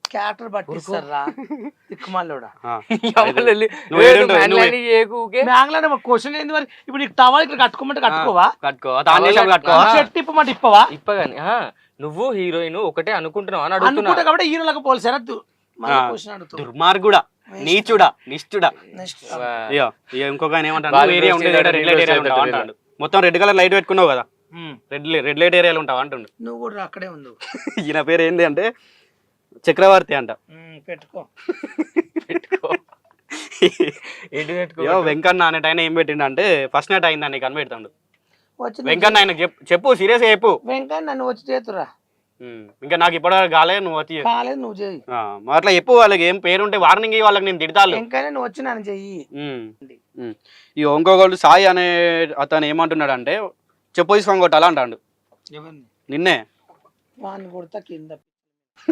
character పట్టిస్తారా తిక్కుమాలోడా question ఏంది మరి ఇప్పుడు నీకు టవల్ ఇక్కడ కట్టుకోమంటే కట్టుకోవా షర్ట్ ఇప్పమంటే ఇప్పవా ఇప్పగాని నువ్వు హీరోయిన్ ఒకటే అనుకుంటున్నావు అని అనుకుంటా అడుగుతున్నా కాబట్టి హీరోలకు పోల్సారద్దు క్వశ్చన్ అడుగుతావు దుర్మార్గుడా నీచుడా నిష్ఠుడా ఇంకొక ఆయన ఏమంటాడు ఏరియా ఉండేది రెడ్ లైట్ ఏరియా ఉంటావు అంటాడు మొత్తం రెడ్ కలర్ లైట్ పెట్టుకున్నావు కదా రెడ్ లైట్ ఏరియాలో ఉంటావు అంటుండు నువ్వు కూడా అక్కడే ఉంది ఈయన పేరు ఏంది అంటే చక్రవర్తి అంట పెట్టుకో వెంకన్న అనేట ఆయన ఏం పెట్టిండు అంటే ఫస్ట్ నైట్ అయిందని నీకు కనిపెడతాడు వెంకన్న ఆయన చెప్పు సీరియస్ చెప్పు వెంకన్న నన్ను వచ్చి చేతురా ఇంకా నాకు ఇప్పటివరకు కాలేదు నువ్వు వచ్చి కాలేదు నువ్వు చెయ్యి అట్లా చెప్పు వాళ్ళకి ఏం పేరుంటే వార్నింగ్ వాళ్ళకి నేను తిడతాను వెంకన్న నువ్వు వచ్చి నన్ను చెయ్యి ఈ ఇంకొకళ్ళు సాయి అనే అతను ఏమంటున్నాడు అంటే చెప్పు తీసుకొని కొట్టాలా అంటాడు ఎవరిని నిన్నే వాడిని కొడతా కింద